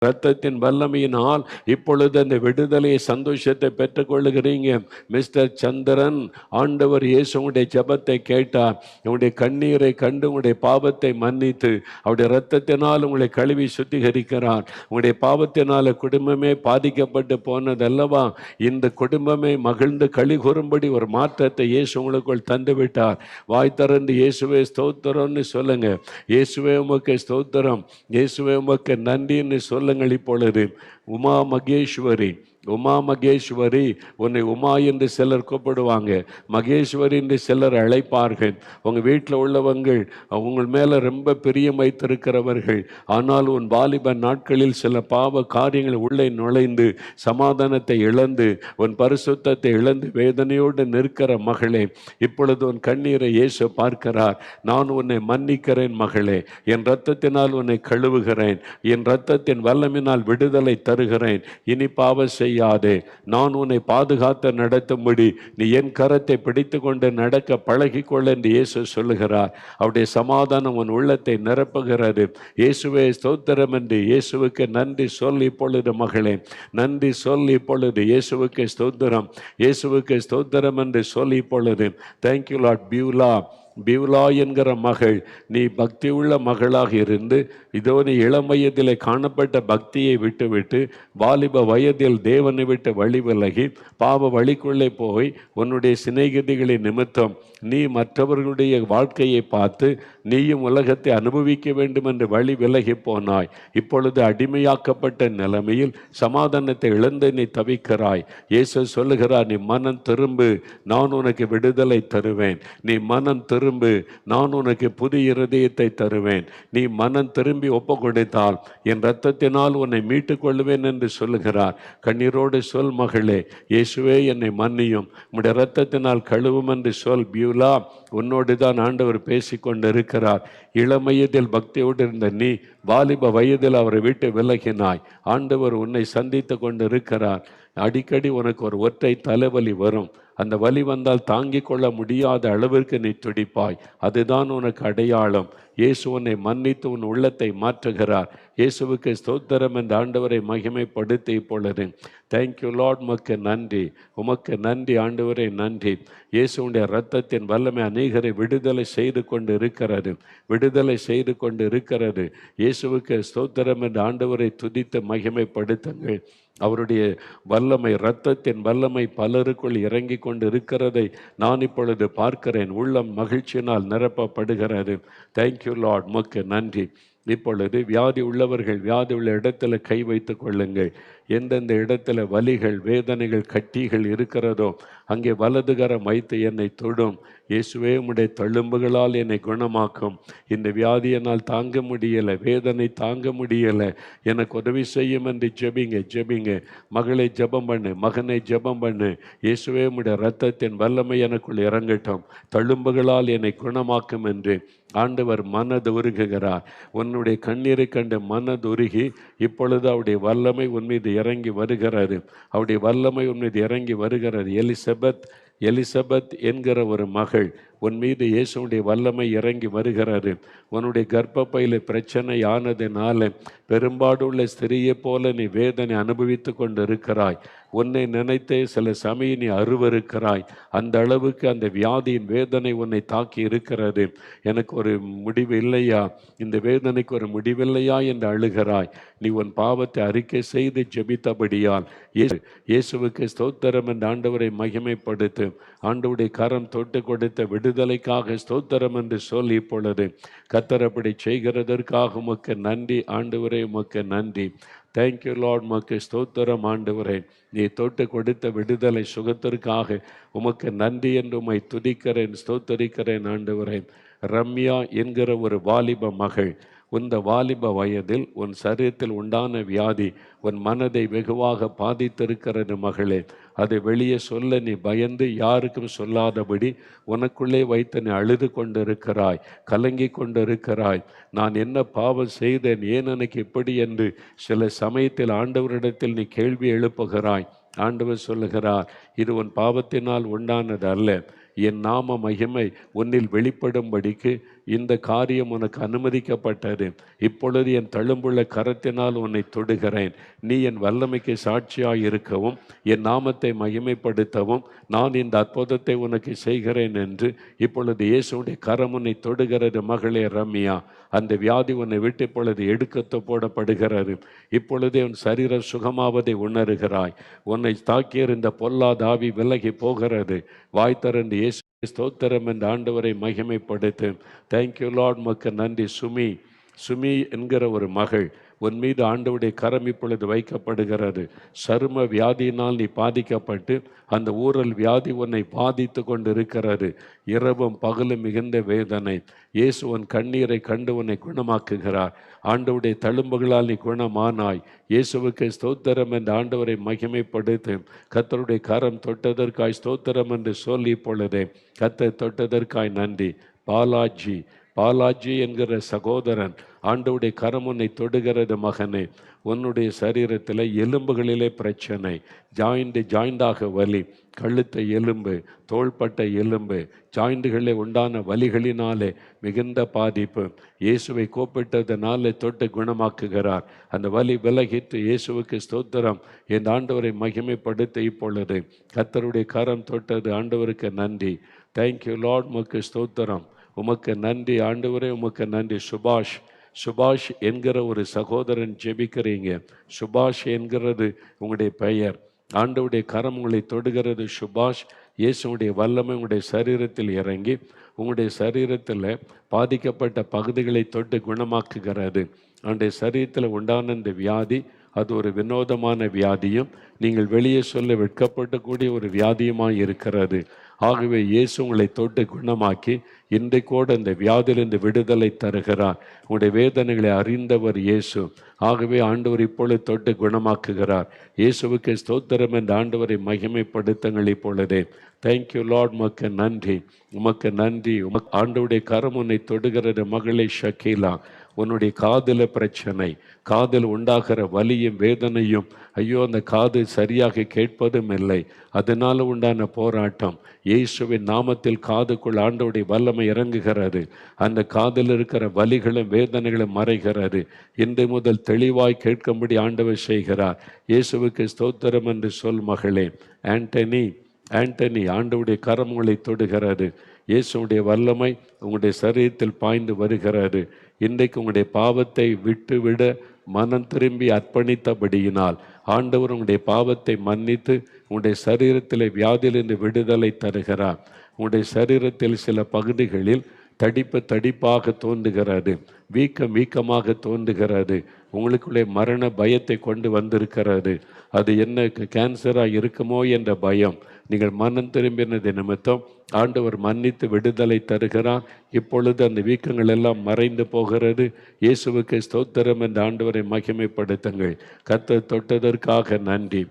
இரத்தத்தின் வல்லமையினால் இப்பொழுது அந்த விடுதலையை சந்தோஷத்தை பெற்றுக்கொள்ளுகிறீங்க. மிஸ்டர் சந்திரன், ஆண்டவர் இயேசு உங்களுடைய ஜெபத்தை கேட்டார். உங்களுடைய கண்ணீரை கண்டு உங்களுடைய பாவத்தை மன்னித்து அவருடைய இரத்தத்தினால் உங்களை கழுவி சுத்திகரிக்கிறார். உங்களுடைய பாவத்தினால குடும்பமே பாதிக்கப்பட்டு போனதல்லவா, இந்த குடும்பமே மகிழ்ந்து களி கூறும்படி ஒரு மாற்றத்தை இயேசு உங்களுக்குள் தந்து விட்டார். வாய் திறந்து இயேசுவே ஸ்தோத்திரம்னு சொல்லுங்க. இயேசுவே உமக்கு ஸ்தோத்திரம், இயேசுவே உமக்கு நன்றின்னு சொல்லுங்கள். இப்பொழுது உமா மகேஸ்வரி, உமா மகேஸ்வரி, உன்னை உமா என்று சிலர் கூப்பிடுவாங்க, மகேஸ்வரி என்று சிலர் அழைப்பார்கள். உங்கள் வீட்டில் உள்ளவங்கள் உங்கள் மேலே ரொம்ப பிரியம் வைத்திருக்கிறவர்கள். ஆனால் உன் வாலிப நாட்களில் சில பாவ காரியங்கள் உள்ளே நுழைந்து சமாதானத்தை இழந்து உன் பரிசுத்தத்தை இழந்து வேதனையோடு நிற்கிற மகளே, இப்பொழுது உன் கண்ணீரை இயேசு பார்க்கிறார். நான் உன்னை மன்னிக்கிறேன் மகளே, என் இரத்தத்தினால் உன்னை கழுவுகிறேன், என் இரத்தத்தின் வல்லமினால் விடுதலை தருகிறேன். இனி பாவ செய்யாதே, நான் உன்னை பாதுகாத்து நடத்தும்படி நீ என் கரத்தை பிடித்து கொண்டு நடக்க பழகிக்கொள்ள என்று இயேசு சொல்லுகிறார். அவருடைய சமாதானம் உன் உள்ளத்தை நிரப்புகிறது. இயேசுவே ஸ்தோத்திரம் என்று இயேசுவுக்கு நன்றி சொல் இப்பொழுது மகளே, நன்றி சொல் இப்பொழுது. இயேசுவுக்கு ஸ்தோத்திரம், இயேசுவுக்கு ஸ்தோத்திரம் என்று சொல் இப்பொழுது. Thank you Lord. பியூலா என்கிற மகள், நீ பக்தி உள்ள மகளாக இருந்து இதோ நீ இளம் வயதிலே காணப்பட்ட பக்தியை விட்டுவிட்டு வாலிப வயதில் தேவனை விட்டு வழி விலகி பாவ வழிக்குள்ளே போய் உன்னுடைய சிநேகிதிகளின் நிமித்தம் நீ மற்றவர்களுடைய வாழ்க்கையை பார்த்து நீயும் உலகத்தை அனுபவிக்க வேண்டும் என்று வழி விலகி போனாய். இப்பொழுது அடிமையாக்கப்பட்ட நிலைமையில் சமாதானத்தை இழந்து நீ தவிக்கிறாய். இயேசு சொல்லுகிறார், நீ மனம் திரும்பு, நான் உனக்கு விடுதலை தருவேன். நீ மனம் திரும்பு, நான் உனக்கு புதிய இருதயத்தை தருவேன். நீ மனம் திரும்பி ஒப்பு கொடுத்தால் என் இரத்தத்தினால் உன்னை மீட்டுக் கொள்வேன் என்று சொல்லுகிறார். கண்ணீரோடு சொல் மகளே, இயேசுவே என்னை மன்னியும், உம்முடைய இரத்தத்தினால் கழுவும் என்று சொல். பியூலா, உன்னோடு தான் ஆண்டவர் பேசிக்கொண்டு இருக்கிறார். இளமையதில் பக்தியோடு இருந்த நீ வாலிப வயதில் அவரை விட்டு விலகினாய். ஆண்டவர் உன்னை சந்தித்து கொண்டு இருக்கிறார். அடிக்கடி உனக்கு ஒரு ஒற்றை தலைவலி வரும். அந்த வலி வந்தால் தாங்கிக் கொள்ள முடியாத அளவிற்கு நீ துடிப்பாய். அதுதான் உனக்கு அடையாளம். இயேசு உன்னை மன்னித்து உன் உள்ளத்தை மாற்றுகிறார். இயேசுவுக்கு ஸ்தோத்திரம் என்று ஆண்டவரை மகிமைப்படுத்தி இப்பொழுது தேங்க்யூ லார்ட், உமக்கு நன்றி, உமக்கு நன்றி ஆண்டவரை, நன்றி. இயேசுடைய இரத்தத்தின் வல்லமை அநேகரை விடுதலை செய்து கொண்டு இருக்கிறது, விடுதலை செய்து கொண்டு இருக்கிறது. இயேசுவுக்கு ஸ்தோத்திரம் என்று ஆண்டவரை துதித்து மகிமைப்படுத்துங்கள். அவருடைய வல்லமை, இரத்தத்தின் வல்லமை பலருக்குள் இறங்கி கொண்டு இருக்கிறதை நான் இப்பொழுது பார்க்கிறேன். உள்ளம் மகிழ்ச்சியினால் நிரப்பப்படுகிறது. தேங்க்யூ லார்ட், உமக்கு நன்றி. இப்பொழுது வியாதி உள்ளவர்கள் வியாதி உள்ள இடத்துல கை வைத்து கொள்ளுங்கள். எந்தெந்த இடத்துல வலிகள், வேதனைகள், கட்டிகள் இருக்கிறதோ அங்கே வலதுகரம் வைத்து என்னை தொடும். இயேசுவே, உம்முடைய தழும்புகளால் என்னை குணமாக்கும். இந்த வியாதியினால் தாங்க முடியலை, வேதனை தாங்க முடியலை, எனக்கு உதவி செய்யும் என்று ஜெபிங்க, ஜெபிங்க. மகளை ஜெபம் பண்ணு, மகனை ஜெபம் பண்ணு. இயேசுவே, உம்முடைய இரத்தத்தின் வல்லமை எனக்குள் இறங்கட்டும், தழும்புகளால் என்னை குணமாக்கும் என்று ஆண்டவர் மனது உருகுகிறார். உன்னுடைய கண்ணீரை கண்டு மனது உருகி இப்பொழுது அவருடைய வல்லமை உன் மீது இறங்கி வருகிறது. அவருடைய வல்லமை உன் மீது இறங்கி வருகிறது. எலிசபெத் என்கிற ஒரு மகள், உன் மீது இயேசுடைய வல்லமை இறங்கி வருகிறது. உன்னுடைய கர்ப்பப்பையில் பிரச்சனை ஆனதினால பெரும்பாடுள்ள ஸ்திரியை போல நீ வேதனை அனுபவித்து கொண்டு இருக்கிறாய். உன்னை நினைத்தே சில சமயம் நீ அருவருக்கிறாய். அந்த அளவுக்கு அந்த வியாதியின் வேதனை உன்னை தாக்கி இருக்கிறது. எனக்கு ஒரு முடிவு இல்லையா, இந்த வேதனைக்கு ஒரு முடிவில்லையா என்று அழுகிறாய். நீ உன் பாவத்தை அறிக்கை செய்து ஜெபித்தபடியால் இயேசுவுக்கு ஸ்தோத்திரம் என்று ஆண்டவரை மகிமைப்படுத்து. ஆண்டவருடைய கரம் தொட்டு கொடுத்த விடுதலைக்காக ஸ்தோத்திரம் என்று சொல்லி இப்பொழுது கர்த்தர் அப்படி செய்கிறதற்காக உமக்கு நன்றி ஆண்டவரே, உமக்கு நன்றி. தேங்க்யூ லார்ட், உமக்கு ஸ்தோத்திரம் ஆண்டவரே. நீ தொட்டு கொடுத்த விடுதலை சுகத்திற்காக உமக்கு நன்றி என்று உம்மை துதிக்கிறேன், ஸ்தோத்தரிக்கிறேன் ஆண்டவரே. ரம்யா என்கிற ஒரு வாலிப மகள், இந்த வாலிப வயதில் உன் சரீரத்தில் உண்டான வியாதி உன் மனதை வெகுவாக பாதித்திருக்கிறது மகளே. அதை வெளியே சொல்ல நீ பயந்து யாருக்கும் சொல்லாதபடி உனக்குள்ளே வைத்து நீ அழுது கொண்டிருக்கிறாய், கலங்கி கொண்டிருக்கிறாய். நான் என்ன பாவம் செய்தேன், ஏன் எனக்கு இப்படி என்று சில சமயத்தில் ஆண்டவரிடத்தில் நீ கேள்வி எழுப்புகிறாய். ஆண்டவர் சொல்லுகிறார், இது உன் பாவத்தினால் உண்டானது அல்ல, என் நாம மகிமை உன்னில் வெளிப்படும்படிக்கு இந்த காரியம் உனக்கு அனுமதிக்கப்பட்டது. இப்பொழுது என் தழும்புள்ள கரத்தினால் உன்னை தொடுகிறேன். நீ என் வல்லமைக்கு சாட்சியாய் இருக்கவும் என் நாமத்தை மகிமைப்படுத்தவும் நான் இந்த அற்புதத்தை உனக்கு செய்கிறேன் என்று இப்பொழுது இயேசுடைய கரம் உன்னை தொடுகிறது மகளே ரம்யா. அந்த வியாதி உன்னை விட்டு இப்பொழுது எடுக்கத்து போடப்படுகிறது. இப்பொழுதே உன் சரீரம் சுகமாவதை உணர்கிறாய். உன்னை தாக்கிய இந்த பொல்லாத ஆவி விலகி போகிறது. வாய் திறந்து இயேசு ஸ்தோத்திரம் என்று ஆண்டவரை மகிமைப்படுத்து. Thank you Lord. மக்கு நன்றி. சுமி என்கிற ஒரு மகள், உன் மீது ஆண்டவருடைய கரம் இப்பொழுது வைக்கப்படுகிறது. சரும வியாதியினால் நீ பாதிக்கப்பட்டு அந்த ஊரல் வியாதி உன்னை பாதித்து கொண்டு இருக்கிறது. இரவும் பகலும் மிகுந்த வேதனை. இயேசு உன் கண்ணீரை கண்டு உன்னை குணமாக்குகிறார். ஆண்டவருடைய தழும்புகளால் நீ குணமானாய். இயேசுவுக்கு ஸ்தோத்திரம் என்று ஆண்டவரை மகிமைப்படுத்து. கர்த்தருடைய கரம் தொட்டதற்காய் ஸ்தோத்திரம் என்று சொல்லி இப்பொழுதே கர்த்தர் தொட்டதற்காய் நன்றி. பாலாஜி என்கிற சகோதரன், ஆண்டவருடைய கரம் உன்னை தொடுகிறது மகனே. உன்னுடைய சரீரத்தில் எலும்புகளிலே பிரச்சனை, ஜாயிண்டாக வலி, கழுத்தை எலும்பு, தோள்பட்டை எலும்பு, ஜாயிண்டுகளே உண்டான வலிகளினாலே மிகுந்த பாதிப்பு. இயேசுவை கூப்பிட்டதனாலே தொட்டு குணமாக்குகிறார். அந்த வலி விலகிட்டு இயேசுவுக்கு ஸ்தோத்திரம். என் ஆண்டவரை மகிமைப்படுத்த இப்பொழுது கர்த்தருடைய கரம் தொட்டது. ஆண்டவருக்கு நன்றி. Thank you Lord. உமக்கு ஸ்தோத்திரம். உமக்கு நன்றி ஆண்டவரே. உமக்கு நன்றி. சுபாஷ் என்கிற ஒரு சகோதரன் ஜெபிக்கிறீங்க. சுபாஷ் என்கிறது உங்களுடைய பெயர். ஆண்டவருடைய கரம் உங்களை தொடுகிறது. சுபாஷ், இயேசுடைய வல்லமை உங்களுடைய சரீரத்தில் இறங்கி உங்களுடைய சரீரத்தில் பாதிக்கப்பட்ட பகுதிகளை தொட்டு குணமாக்குகிறது. அவனுடைய சரீரத்தில் உண்டான இந்த வியாதி அது ஒரு வினோதமான வியாதியும் நீங்கள் வெளியே சொல்ல வெட்கப்படக்கூடிய ஒரு வியாதியுமாய் இருக்கிறது. ஆகவே இயேசு உங்களை தொட்டு குணமாக்கி இன்றைக்கோடு அந்த வியாதியிலிருந்து விடுதலை தருகிறார். உங்களுடைய வேதனைகளை அறிந்தவர் இயேசு. ஆகவே ஆண்டவர் இப்பொழுது தொட்டு குணமாக்குகிறார். இயேசுவுக்கு ஸ்தோத்திரம் என்று ஆண்டவரை மகிமைப்படுத்துங்கள் இப்பொழுதே. Thank you Lord. உமக்கு நன்றி. உமக்கு நன்றி. ஆண்டவருடைய கரம் உன்னை தொடுகிறது மகளே ஷக்கீலா. உன்னுடைய காதில் பிரச்சனை, காதில் உண்டாகிற வலியும் வேதனையும், ஐயோ அந்த காது சரியாக கேட்பதும் இல்லை, அதனால உண்டான போராட்டம். இயேசுவின் நாமத்தில் காதுக்குள் ஆண்டவருடைய வல்லமை இறங்குகிறது. அந்த காதில் இருக்கிற வலிகளும் வேதனைகளும் மறைகிறது. இன்று முதல் தெளிவாய் கேட்கும்படி ஆண்டவர் செய்கிறார். இயேசுவுக்கு ஸ்தோத்திரம் என்று சொல் மகளே. ஆண்டனி ஆண்டவருடைய கரம் உங்களை தொடுகிறது. இயேசுடைய வல்லமை உங்களுடைய சரீரத்தில் பாய்ந்து வருகிறது. இன்றைக்கு உங்களுடைய பாவத்தை விட்டுவிட மனம் திரும்பி அர்ப்பணித்தபடியினால் ஆண்டவர் உங்களுடைய பாவத்தை மன்னித்து உங்களுடைய சரீரத்தில் வியாதியிலிருந்து விடுதலை தருகிறார். உங்களுடைய சரீரத்தில் சில பகுதிகளில் தடிப்பாக தோன்றுகிறது, வீக்கமாக தோன்றுகிறது. உங்களுக்குள்ளே மரண பயத்தை கொண்டு வந்திருக்கிறது. அது என்ன கேன்சராக இருக்குமோ என்ற பயம். நீங்கள் மனம் திரும்பினது நிமித்தம் ஆண்டவர் மன்னித்து விடுதலை தருகிறார். இப்பொழுது அந்த வீக்கங்கள் எல்லாம் மறைந்து போகிறது. இயேசுவுக்கு ஸ்தோத்திரம் என்று ஆண்டவரை மகிமைப்படுத்துங்கள். கர்த்தர் தொட்டதற்காக நன்றி.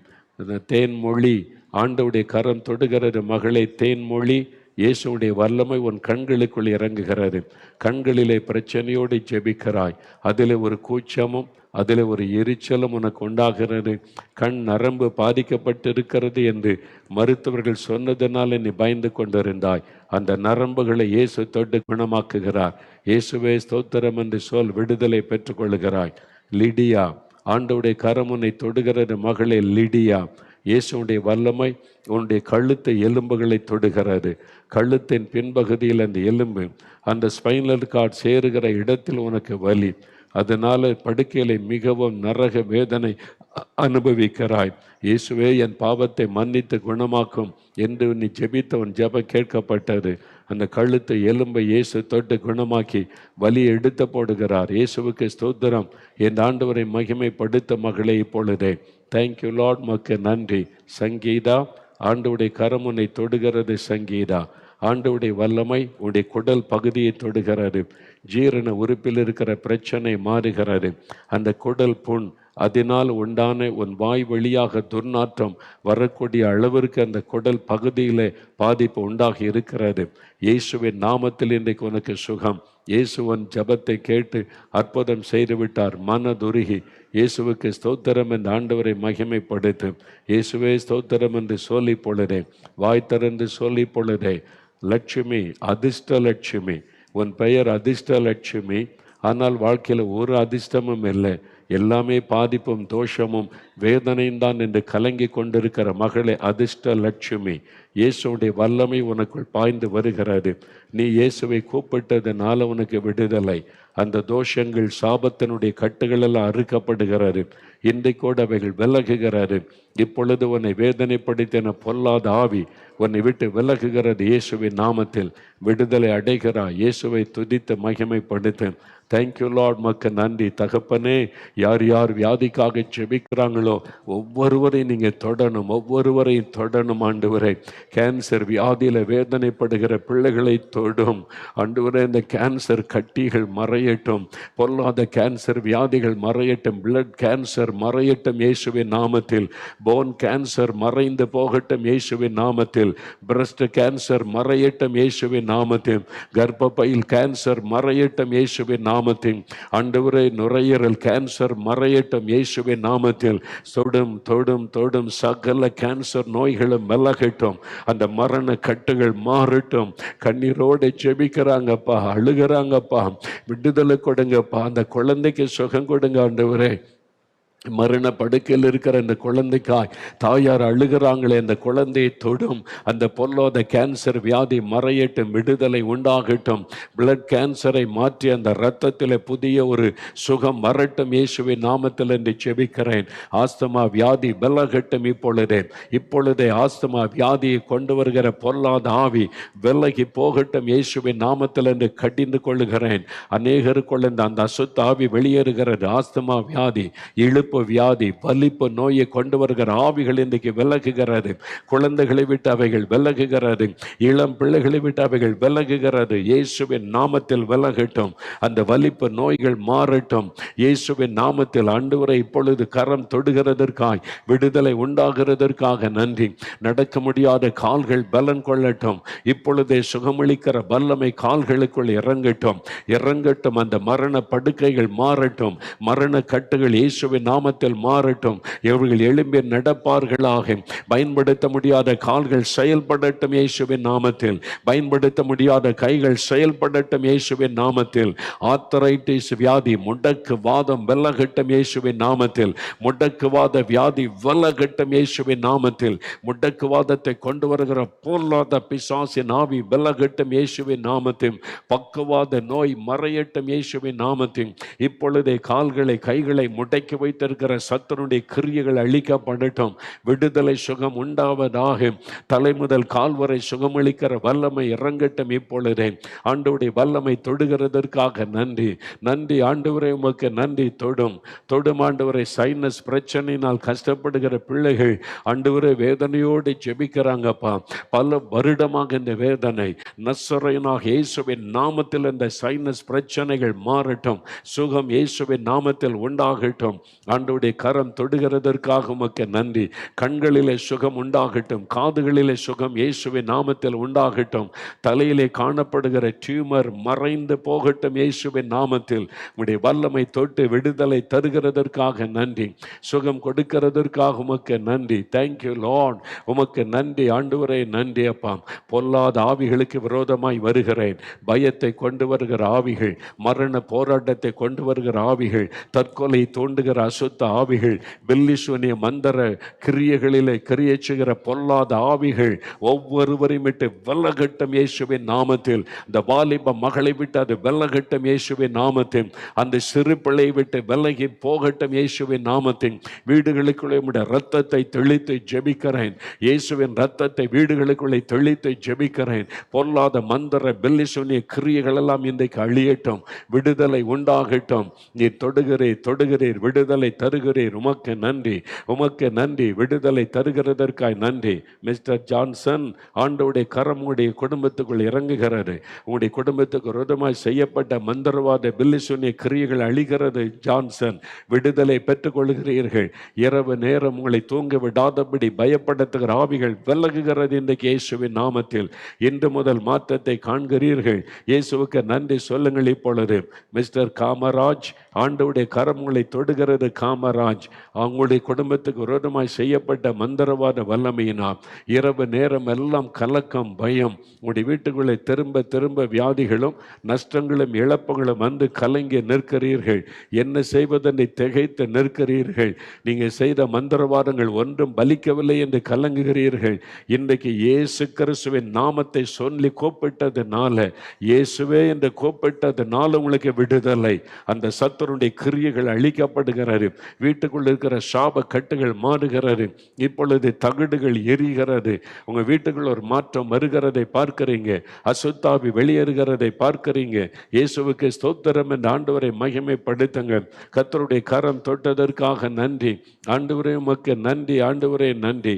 தேன்மொழி, ஆண்டவருடைய கரம் தொடுகிறது மகளே. தேன்மொழி, இயேசுடைய வல்லமை உன் கண்களுக்குள் இறங்குகிறது. கண்களிலே பிரச்சனையோடு ஜெபிக்கிறாய். அதில் ஒரு கூச்சமும் அதில் ஒரு எரிச்சலும் உனக்கு உண்டாகிறது. கண் நரம்பு பாதிக்கப்பட்டிருக்கிறது என்று மருத்துவர்கள் சொன்னதனால நீ பயந்து கொண்டிருந்தாய். அந்த நரம்புகளை இயேசு தொட்டு குணமாக்குகிறார். இயேசுவே ஸ்தோத்திரம் என்று சொல், விடுதலை பெற்றுக்கொள்கிறாய். லிடியா, ஆண்டவருடைய கரம் உன்னை தொடுகிறது மகளே. லிடியா, இயேசுடைய வல்லமை உன்னுடைய கழுத்து எலும்புகளை தொடுகிறது. கழுத்தின் பின்பகுதியில் அந்த எலும்பு, அந்த ஸ்பைனல் கார்டு சேருகிற இடத்தில் உனக்கு வலி, அதனால படுக்கையில மிகவும் நரக வேதனை அனுபவிக்கிறாய். இயேசுவே என் பாவத்தை மன்னித்து குணமாக்கும் என்று நீ ஜெபித்த உன் ஜெபம் கேட்கப்பட்டது. அந்த கழுத்து எலும்பை இயேசு தொட்டு குணமாக்கி வலியை எடுத்து போடுகிறார். இயேசுவுக்கு ஸ்தோத்திரம். என் ஆண்டவரை மகிமைப்படுத்த மகளே இப்பொழுதே. Thank you Lord. மக்கு நன்றி. சங்கீதா, ஆண்டவருடைய கரம் உன்னை தொடுகிறது. சங்கீதா, ஆண்டவருடைய வல்லமை உன்னுடைய குடல் பகுதியை தொடுகிறது. ஜீரண உறுப்பில் இருக்கிற பிரச்சனை மாறுகிறது. அந்த குடல் புண், அதனால் உண்டான உன் வாய் வழியாக துர்நாற்றம் வரக்கூடிய அளவிற்கு அந்த குடல் பகுதியில் பாதிப்பு உண்டாகி இருக்கிறது. இயேசுவின் நாமத்தில் இன்றைக்கு உனக்கு சுகம். இயேசுவன் ஜபத்தை கேட்டு அற்புதம் செய்துவிட்டார். மனதுருகி இயேசுவுக்கு ஸ்தோத்திரம் என்று ஆண்டவரை மகிமைப்படுத்து. இயேசுவே ஸ்தோத்திரம் என்று சொல்லி பொழுதே, வாய் திறந்து சொல்லி பொழுதே. லட்சுமி, அதிர்ஷ்ட லட்சுமி, உன் பெயர் அதிர்ஷ்டலட்சுமி, ஆனால் வாழ்க்கையில் ஒரு அதிர்ஷ்டமும் இல்லை, எல்லாமே பாதிப்பும் தோஷமும் வேதனையும் தான் என்று கலங்கி கொண்டிருக்கிற மகளே அதிர்ஷ்டலட்சுமி, இயேசுடைய வல்லமை உனக்குள் பாய்ந்து வருகிறது. நீ இயேசுவை கூப்பிட்டதுனால உனக்கு விடுதலை. அந்த தோஷங்கள் சாபத்தினுடைய கட்டுகள் எல்லாம் அறுக்கப்படுகிறது. இன்றைக்கூட அவைகள் விலகுகிறது. இப்பொழுது உன்னை வேதனைப்படுத்தின பொல்லாத ஆவி உன்னை விட்டு விலகுகிறது. இயேசுவின் நாமத்தில் விடுதலை அடைகிறாய். இயேசுவை துதித்து மகிமைப்படுத்து. Thank you Lord. மக்கு நன்றி தகப்பனே. யார் யார் வியாதிக்காக செபிக்கிறாங்களோ ஒவ்வொருவரையும் நீங்கள் தொடணும், ஒவ்வொருவரையும் தொடணும் ஆண்டவரே. கேன்சர் வியாதியில் வேதனைப்படுகிற பிள்ளைகளை தொடும் ஆண்டவரே. இந்த கேன்சர் கட்டிகள் மறையட்டும், பொல்லாத கேன்சர் வியாதிகள் மறையட்டும், பிளட் கேன்சர் மறையட்டும் இயேசுவின் நாமத்தில். போன் கேன்சர் மறைந்து போகட்டும் இயேசுவின் நாமத்தில். பிரஸ்ட் கேன்சர் மறையட்டும் இயேசுவின் நாமத்தில். கர்ப்பப்பையில் கேன்சர் மறையட்டும் இயேசுவின் நாமத்தில். ஆண்டவரே, நுரையீரல் கேன்சர் மறையட்டும் இயேசுவின் நாமத்தில். தொடும் தொடும் தொடும் சகல கேன்சர் நோய்களும் விலகட்டும். அந்த மரண கட்டுகள் மாறட்டும். கண்ணீரோடு ஜெபிக்கிறாங்கப்பா, அழுகிறாங்கப்பா, விடுதலை கொடுங்கப்பா. அந்த குழந்தைக்கு சுகம் கொடுங்க ஆண்டவரே. மரண படுக்கையில் இருக்கிற அந்த குழந்தைக்காய் தாயார் அழுகிறாங்களே, அந்த குழந்தையை தொடும். அந்த பொல்லாத கேன்சர் வியாதி மறையட்டும், விடுதலை உண்டாகட்டும். பிளட் கேன்சரை மாற்றி அந்த இரத்தத்தில் புதிய ஒரு சுகம் வரட்டும் இயேசுவின் நாமத்தில் என்று செபிக்கிறேன். ஆஸ்துமா வியாதி விலகட்டும் இப்பொழுதே ஆஸ்துமா வியாதியை கொண்டு வருகிற பொல்லாத ஆவி விலகி போகட்டும் இயேசுவின் நாமத்தில் என்று கடிந்து கொள்ளுகிறேன். அநேகருக்குள்ள அந்த அசுத்த ஆவி வெளியேறுகிறது. ஆஸ்துமா வியாதி, இழுப்பு வியாதி, வலிப்பு நோயை கொண்டு வருகிற ஆவிகள் இன்றைக்கு விலகுகிறது. குழந்தைகளை விட்டு அவைகள் விலகுகிறது. இளம் பிள்ளைகளை விட்டு அவைகள் விலகுகிறது. இயேசுவின் நாமத்தில் விலகட்டும். அந்த வலிப்பு நோய்கள் மாறட்டும் இயேசுவின் நாமத்தில். ஆண்டவரை இப்பொழுது கரம் தொடுகிறதற்காய், விடுதலை உண்டாகிறதற்காக நன்றி. நடக்க முடியாத கால்கள் பலன் கொள்ளட்டும். இப்பொழுதே சுகமளிக்கிற வல்லமை கால்களுக்குள் இறங்கட்டும், இறங்கட்டும். அந்த மரண படுக்கைகள் மாறட்டும். மரண கட்டுகள் இயேசுவின் நாமத்தில் மாறட்டும். இவர்கள் எழும்பி நடப்பார்களாக. பயன்படுத்த முடியாத கால்கள் செயல்படட்டும் இயேசுவின் நாமத்தில். பயன்படுத்த முடியாத கைகள் செயல்படட்டும் இயேசுவின் நாமத்தில். ஆர்த்தரைட்டிஸ் வியாதி, முடக்கு வாதம் விலகட்டும் இயேசுவின் நாமத்தில். முடக்குவாத வியாதி விலகட்டும் இயேசுவின் நாமத்தில். முடக்குவாதத்தை கொண்டு வருகிற பொல்லாத பிசாசின் ஆவி விலகட்டும் இயேசுவின் நாமத்தில். பக்குவாத நோய் மறையட்டும் இயேசுவின் நாமத்தில். இப்பொழுதே கால்களை கைகளை முடக்கி வைத்திருக்கிற சத்துருடைய கிரியைகள் அழிக்கப்படட்டும். விடுதலை சுகம் உண்டாவதாக. தலை முதல் கால் வரை சுகமளிக்கிற வல்லமை இறங்கட்டும் இப்பொழுதே. ஆண்டவருடைய வல்லமை தொடுகிறதற்காக நன்றி. நன்றி ஆண்டவரே, உமக்கு நன்றி. தொடும் ஆண்டவரை. சைனஸ் பிரச்சனையினால் கஷ்டப்படுகிற பிள்ளைகள் ஆண்டவரே வேதனையோடு ஜெபிக்கிறாங்கப்பா. பல வருடமாக இந்த வேதனை நசரேயனாக இயேசுவின் நாமத்தில் இந்த சைனஸ் பிரச்சனைகள் மாறட்டும். சுகம் இயேசுவின் நாமத்தில் உண்டாகட்டும். ஆண்டவருடைய கரம் தொடுகிறதற்காக உமக்கு நன்றி. கண்களிலே சுகம் உண்டாகட்டும், காதுகளிலே சுகம் இயேசுவின் நாமத்தில் உண்டாகட்டும். தலையிலே காணப்படுகிற டியூமர் மறைந்து போகட்டும் இயேசுவின் நாமத்தில். உம்முடைய வல்லமை தொட்டு விடுதலை தருகிறதற்காக நன்றி. சுகம் கொடுக்கிறதற்காக உமக்கு நன்றி. Thank you Lord. உமக்கு நன்றி ஆண்டவரே. நன்றி அப்பா. பொல்லாத ஆவிகளுக்கு விரோதமாய் வருகிறேன். பயத்தை கொண்டு வருகிற ஆவிகள், மரண போராட்டத்தை கொண்டு வருகிற ஆவிகள், தற்கொலை தூண்டுகிற அசுத்த ஆவிகள், பில்லிசுவனிய மந்திர கிரியைகளிலே கிரியை செய்கிற பொல்லாத ஆவிகள் ஒவ்வொருவரையும் விட்டு விலகட்டும் இயேசுவின் நாமத்தில். இந்த வாலிப மகளை விட்டு அது விலகட்டும் இயேசுவின் நாமத்தில். அந்த சிறு பிள்ளையை விட்டு விலகி போகட்டும் இயேசுவின் நாமத்தில். வீடுகளுக்குள்ளே உம்முடைய ரத்தத்தை தெளித்து ஜெபிக்கிறேன். இயேசுவின் ரத்தத்தை வீடுகளுக்குள்ளே தெளித்து ஜெபிக்கிறேன். பொல்லாத மந்திர பில்லிசுவனிய கிரியைகள் எல்லாம் இன்றைக்கு அழியட்டும். விடுதலை உண்டாகட்டும். நீ தொடுகிறீர், விடுதலை தருகிறீர். உமக்கு நன்றி, உமக்கு நன்றி. விடுதலை தருகிறதற்காய் நன்றி. மிஸ்டர் ஜான்சன், ஆண்டவருடைய கரம் உடைய குடும்பத்துக்குள் இறங்குகிறது. உங்களுடைய குடும்பத்துக்கு விரோதமாய் செய்யப்பட்ட மந்திரவாத பில்லிசுனிய கிரியைகள் அழிகிறது. ஜான்சன், விடுதலை பெற்றுக் கொள்கிறீர்கள். இரவு நேரம் உங்களை தூங்க விடாதபடி பயப்படுத்துகிற ஆவிகள் விலகுகிறது இன்றைக்கு இயேசுவின் நாமத்தில். இன்று முதல் மாற்றத்தை காண்கிறீர்கள். இயேசுவுக்கு நன்றி சொல்லுங்கள். இப்பொழுது மிஸ்டர் காமராஜ், ஆண்டவருடைய கரம் உங்களை தொடுகிறது. காமராஜ் அவங்களுடைய குடும்பத்துக்கு விரோதமாய் செய்யப்பட்ட மந்திரவாத வல்லமையினால் இரவு நேரம் எல்லாம் கலக்கம், பயம், உங்களுடைய வீட்டுக்குள்ளே திரும்ப திரும்ப வியாதிகளும் நஷ்டங்களும் இழப்புகளும் வந்து கலங்கி நிற்கிறீர்கள். என்ன செய்வதென்று திகைத்து நிற்கிறீர்கள். நீங்கள் செய்த மந்திரவாதங்கள் ஒன்றும் பலிக்கவில்லை என்று கலங்குகிறீர்கள். இன்றைக்கு இயேசு கிறிஸ்துவின் நாமத்தை சொல்லி கூப்பிட்டதுனால, இயேசுவே என்று கூப்பிட்டதுனால உங்களுக்கு விடுதலை. அந்த சத்துருடைய கிரியைகள் அழிக்கப்படுகிறது. வீட்டுக்குள் இருக்கிற சாப கட்டுகள் மாறுகிறது. இப்பொழுது தகடுகள் எரிகிறது. உங்க வீட்டுக்குள் ஒரு மாற்றம் வருகிறதை பார்க்கிறீங்க. அசுத்தாவி வெளியேறுகிறதை பார்க்கிறீங்க. இயேசுவுக்கு ஸ்தோத்திரம் என்று ஆண்டவரை மகிமைப்படுத்துங்க. கர்த்தருடைய கரம் தொட்டதற்காக நன்றி ஆண்டவரே, உமக்கு நன்றி ஆண்டவரே, நன்றி.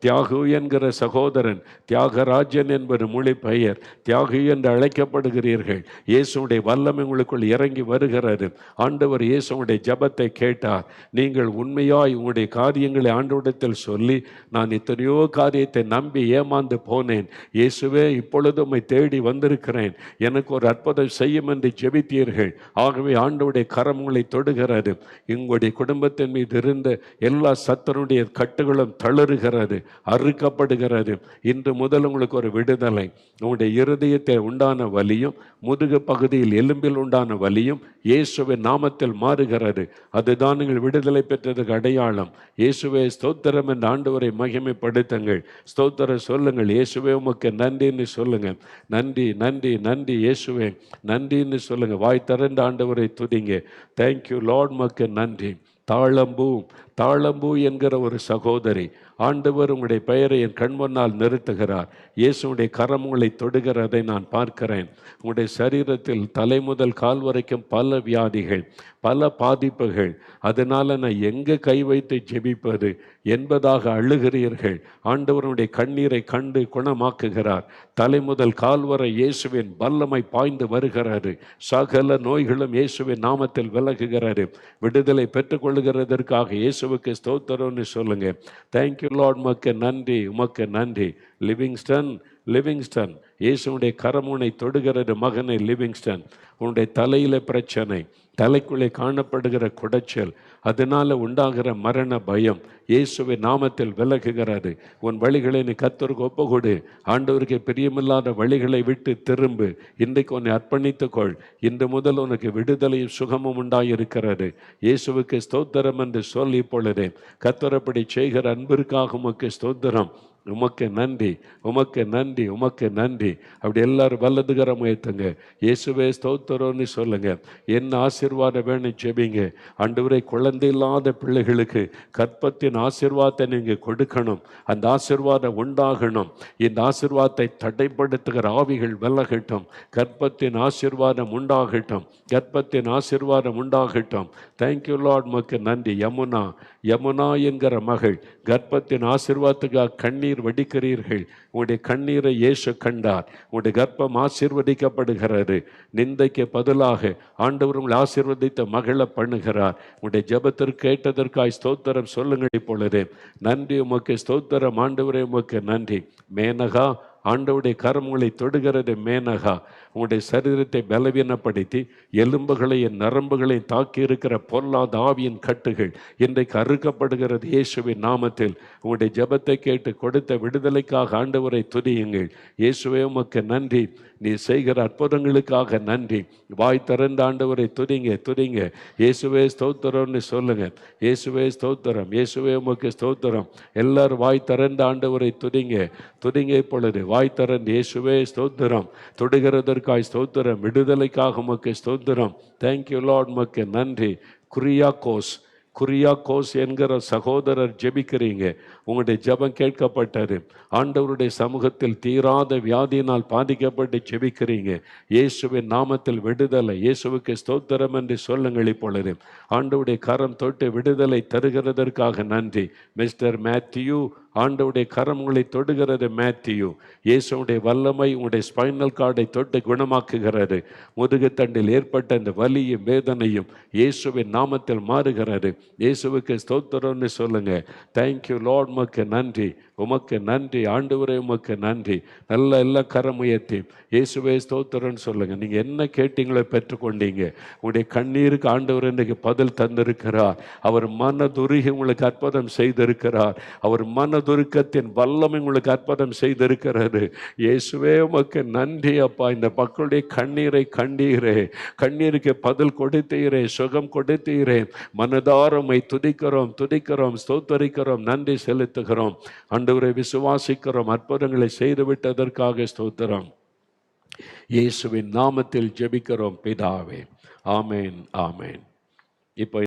தியாகு என்கிற சகோதரன், தியாகராஜன் என்பது மொழி பெயர், தியாகு என்று அழைக்கப்படுகிறீர்கள். இயேசுடைய வல்லமை உங்களுக்குள் இறங்கி வருகிறது. ஆண்டவர் இயேசுடைய ஜபத்தை கேட்டார். நீங்கள் உண்மையாய் உங்களுடைய காரியங்களை ஆண்டவரிடத்தில் சொல்லி, நான் எத்தனையோ காரியத்தை நம்பி ஏமாந்து போனேன், இயேசுவே இப்பொழுது உம்மை தேடி வந்திருக்கிறேன், எனக்கு ஒரு அற்புதம் செய்யும் என்று ஜெபித்தீர்கள். ஆகவே ஆண்டவருடைய கரம் உங்களை தொடுகிறது. உங்களுடைய குடும்பத்தின் மீது இருந்த எல்லா சத்தனுடைய கட்டுகளும் தளறுகிறது, அறுக்கப்படுகிறது. இன்று முதல் உங்களுக்கு ஒரு விடுதலை. உங்களுடைய இருதயத்தில் உண்டான வலியும் முதுகு பகுதியில் எலும்பில் உண்டான வலியும் இயேசுவின் நாமத்தில் மாறுகிறது. அதுதான் நீங்கள் விடுதலை பெற்றதுக்கு அடையாளம். இயேசுவே ஸ்தோத்திரம் என்று ஆண்டவரை மகிமைப்படுத்துங்கள். ஸ்தோத்திரம் சொல்லுங்கள். இயேசுவே உமக்கு நன்றின்னு சொல்லுங்க. நன்றி நன்றி நன்றி இயேசுவே, நன்றின்னு சொல்லுங்க. வாய் திறந்து ஆண்டவரை துதிங்க. தேங்க்யூ லார்ட், உமக்கு நன்றி. தாளம்பூ என்கிற ஒரு சகோதரி, ஆண்டவர் உங்களுடைய பெயரை என் கண்முன்னால் நிறுத்துகிறார். இயேசுடைய கரம் உங்களை தொடுகிறதை நான் பார்க்கிறேன். உங்களுடைய சரீரத்தில் தலை முதல் கால் வரைக்கும் பல வியாதிகள், பல பாதிப்புகள். அதனால நான் எங்கே கை வைத்து ஜெபிப்பது என்பதாக அழுகிறீர்கள். ஆண்டவருடைய கண்ணீரை கண்டு குணமாக்குகிறார். தலை முதல் கால் வரை இயேசுவின் வல்லமை பாய்ந்து வருகிறது. சகல நோய்களும் இயேசுவின் நாமத்தில் விலகுகிறது. விடுதலை பெற்றுக்கொள்கிறதற்காக இயேசுவுக்கு ஸ்தோத்திரம்னு சொல்லுங்க. தேங்க்யூ லார்ட், உமக்கு நன்றி, உமக்கு நன்றி. லிவிங்ஸ்டன் இயேசுடைய கரமுனை தொடுகிறது. மகனை லிவிங்ஸ்டன், உன்னுடைய தலையில பிரச்சனை, தலைக்குள்ளே காணப்படுகிற குடைச்சல், அதனால உண்டாகிற மரண பயம் இயேசுவின் நாமத்தில் விலகுகிறது. உன் வழிகளை நீ கர்த்தருக்கு ஒப்புக்கொடு. ஆண்டவருக்கு பிரியமில்லாத வழிகளை விட்டு திரும்பு. இன்றைக்கு உன்னை அர்ப்பணித்துக்கொள். இன்று முதல் உனக்கு விடுதலையும் சுகமும் உண்டாயிருக்கிறது. இயேசுவுக்கு ஸ்தோத்திரம் என்று சொல்லி இப்பொழுதே கர்த்தரப்படி செய்கிற அன்பிற்காக உமக்கு ஸ்தோத்திரம், உமக்கு நன்றி, உமக்கு நன்றி, உமக்கு நன்றி. அப்படி எல்லாரும் வல்லதுகரம் உயர்த்துங்க. இயேசுவே ஸ்தோத்திரம்னு சொல்லுங்க. என்ன ஆசீர்வாதம் வேணும் ஜெபிங்க. ஆண்டவரே, குழந்தை இல்லாத பிள்ளைகளுக்கு கற்பத்தின் ஆசீர்வாதத்தை நீங்கள் கொடுக்கணும். அந்த ஆசீர்வாதம் உண்டாகணும். இந்த ஆசீர்வாதத்தை தடைப்படுத்துகிற ஆவிகள் விலகட்டும். கற்பத்தின் ஆசீர்வாதம் உண்டாகட்டும். கற்பத்தின் ஆசீர்வாதம் உண்டாகட்டும். தேங்க்யூ லார்ட், உமக்கு நன்றி. யமுனா என்கிற மகள் கர்ப்பத்தின் ஆசீர்வாதத்துக்காக கண்ணீர் வடிக்கிறீர்கள். உங்களுடைய கண்ணீரை இயேசு கண்டார். உங்களுடைய கர்ப்பம் ஆசீர்வதிக்கப்படுகிறது. நிந்தைக்கு பதிலாக ஆண்டவர் உங்களை ஆசீர்வதித்த மகளை பண்ணுகிறார். உங்களுடைய ஜெபத்திற்கு கேட்டதற்காய் ஸ்தோத்திரம் சொல்லுங்கள். இப்பொழுதே நன்றி, உமக்கு ஸ்தோத்திரம் ஆண்டவரே, உமக்கு நன்றி. மேனகா, ஆண்டவருடைய கரமுகளை தொடுகிறது. மேனகா, உங்களுடைய சரீரத்தை பலவீனப்படுத்தி எலும்புகளையும் நரம்புகளையும் தாக்கி இருக்கிற பொல்லாத ஆவியின் கட்டுகள் இன்றைக்கு அறுக்கப்படுகிறது இயேசுவின் நாமத்தில். உங்களுடைய ஜெபத்தை கேட்டு கொடுத்த விடுதலைக்காக ஆண்டவரை துதியுங்கள். இயேசுவே உமக்கு நன்றி. நீ செய்கிற அற்புதங்களுக்காக நன்றி. வாய் திறந்த ஆண்டவரை துதிங்க. இயேசுவே ஸ்தோத்திரம்னு சொல்லுங்க. இயேசுவே ஸ்தோத்திரம், இயேசுவே உமக்கு ஸ்தோத்திரம். எல்லாரும் வாய் திறந்த ஆண்டவரை துதிங்க. இப்பொழுது வாய் திறந்து இயேசுவே ஸ்தோத்திரம். தொடுகிறதற்காய் ஸ்தோத்திரம். விடுதலைக்காக உமக்கு ஸ்தோத்திரம். தேங்க்யூ லார்ட், உமக்கு நன்றி. குரியாக்கோஸ் என்கிற சகோதரர் ஜெபிக்கிறீங்க. உங்களுடைய ஜெபம் கேட்கப்பட்டது. ஆண்டவருடைய சமூகத்தில் தீராத வியாதியினால் பாதிக்கப்பட்டு ஜெபிக்கிறீங்க. இயேசுவின் நாமத்தில் விடுதலை. இயேசுவுக்கு ஸ்தோத்திரம் என்று சொல்லுங்கள். இப்பொழுது ஆண்டவருடைய கரம் தொட்டு விடுதலை தருகிறதற்காக நன்றி. மிஸ்டர் மேத்யூ, ஆண்டவருடைய கரம் உங்களை தொடுகிறது. மேத்யூ, இயேசுடைய வல்லமை உங்களுடைய ஸ்பைனல் கார்டை தொட்டு குணமாக்குகிறது. முதுகுத்தண்டில் ஏற்பட்ட இந்த வலியும் வேதனையும் இயேசுவின் நாமத்தில் மாறுகிறது. இயேசுவுக்கு ஸ்தோத்திரம்னு சொல்லுங்க. தேங்க்யூ லார்ட், உமக்கு நன்றி, உமக்கு நன்றி ஆண்டவரே, உமக்கு நன்றி. நல்ல எல்லா கரம் உயர்த்தி இயேசுவே ஸ்தோத்திரம்னு சொல்லுங்க. நீங்க என்ன கேட்டீங்களோ பெற்றுக்கொண்டீங்க. உங்களுடைய கண்ணீருக்கு ஆண்டவர் இன்னைக்கு பதில் தந்திருக்கிறார். அவர் மனதுருகி உங்களுக்கு அற்புதம் செய்திருக்கிறார். அவர் மனதுருக்கத்தின் வல்லமை உங்களுக்கு அற்புதம் செய்திருக்கிறாரு. இயேசுவே உமக்கு நன்றி அப்பா. இந்த மக்களுடைய கண்ணீரை கண்டீரே, கண்ணீருக்கு பதில் கொடுத்தீரே, சுகம் கொடுத்தீரே. மனதாரமை துதிக்கிறோம், துதிக்கிறோம், ஸ்தோத்தரிக்கிறோம், நன்றி செலுத்துகிறோம். ஆண்டவரை விசுவாசிக்கிறோம். அற்புதங்களை செய்துவிட்டதற்காக ஸ்தோத்திரம். இயேசுவின் நாமத்தில் ஜெபிக்கிறோம் பிதாவே. ஆமேன், ஆமேன். இப்போ